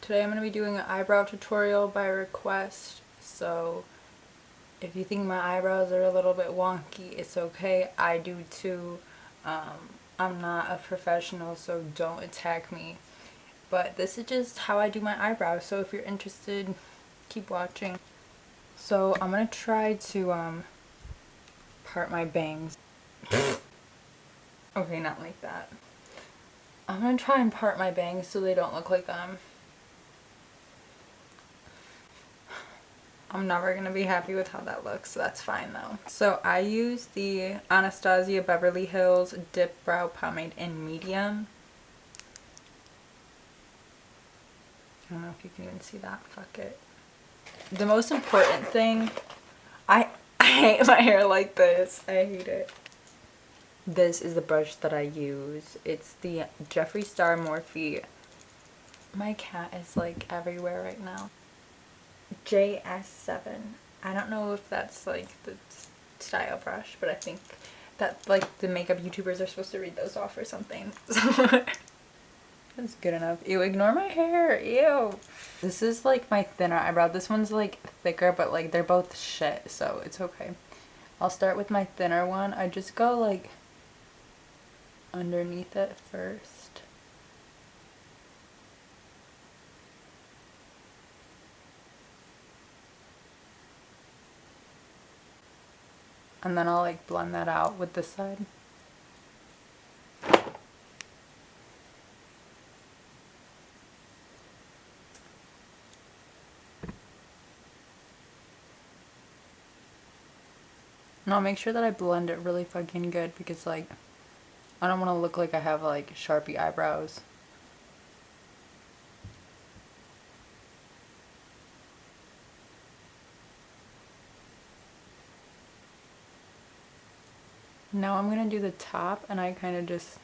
Today I'm going to be doing an eyebrow tutorial by request, so if you think my eyebrows are a little bit wonky, it's okay. I do too. I'm not a professional, so don't attack me. But this is just how I do my eyebrows, so if you're interested, keep watching. So I'm going to try to part my bangs. Okay, not like that. I'm going to try and part my bangs so they don't look like I'm never going to be happy with how that looks, so that's fine though. So I use the Anastasia Beverly Hills Dip Brow Pomade in medium. I don't know if you can even see that. Fuck it. The most important thing, I hate my hair like this. I hate it. This is the brush that I use. It's the Jeffree Star Morphe. My cat is like everywhere right now. JS7. I don't know if that's like the style brush, but I think that like the makeup YouTubers are supposed to read those off or something. That's good enough. Ew, ignore my hair. Ew. This is like my thinner eyebrow. This one's like thicker, but like they're both shit, so it's okay. I'll start with my thinner one. I just go like underneath it first. And then I'll like blend that out with this side. And I'll make sure that I blend it really fucking good because like I don't want to look like I have like Sharpie eyebrows. Now I'm gonna do the top, and I kind of just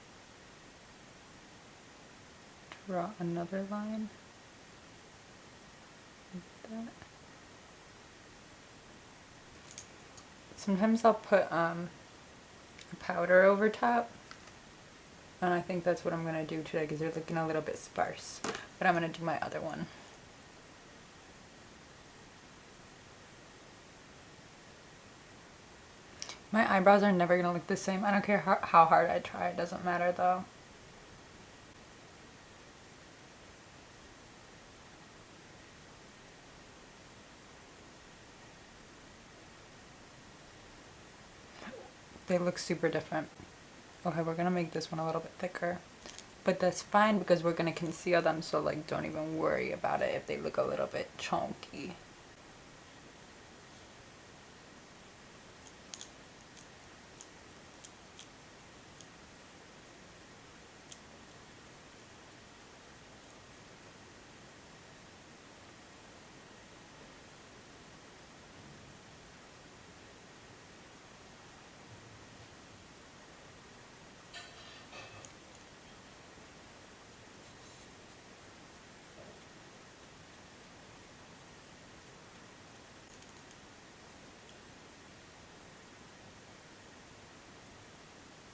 draw another line like that. Sometimes I'll put a powder over top, and I think that's what I'm gonna do today because they're looking a little bit sparse. But I'm gonna do my other one. My eyebrows are never gonna look the same. I don't care how hard I try. It doesn't matter though. They look super different. Okay, we're gonna make this one a little bit thicker. But that's fine because we're gonna conceal them, so like don't even worry about it if they look a little bit chunky.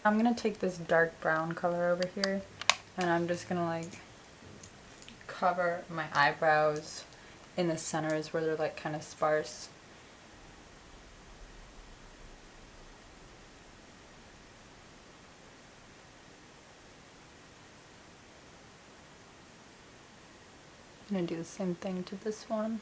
I'm gonna take this dark brown color over here and I'm just gonna like cover my eyebrows in the centers where they're like kind of sparse. I'm gonna do the same thing to this one.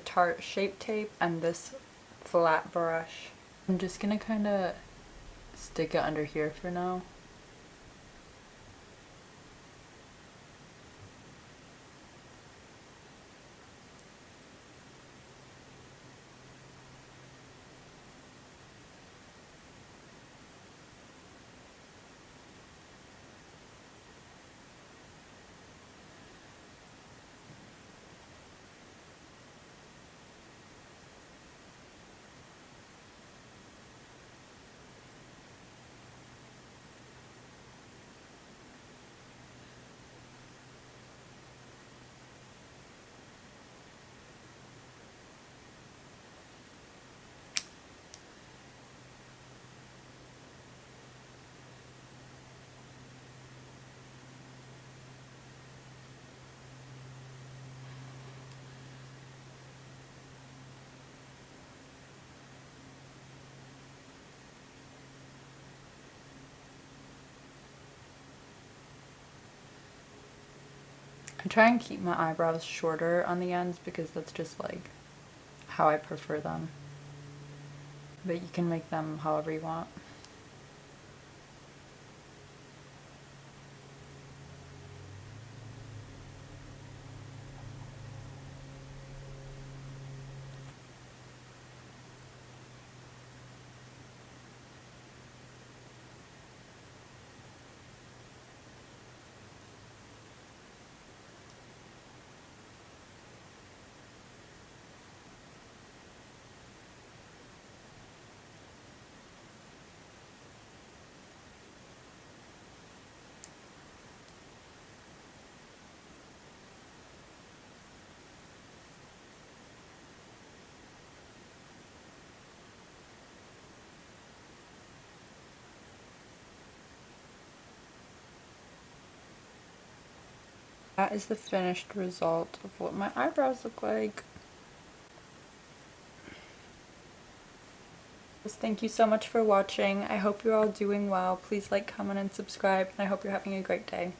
Tarte Shape Tape and this flat brush. I'm just gonna kind of stick it under here for now. I try and keep my eyebrows shorter on the ends because that's just like how I prefer them. But you can make them however you want. That is the finished result of what my eyebrows look like. Thank you so much for watching. I hope you're all doing well. Please like, comment, and subscribe, and I hope you're having a great day.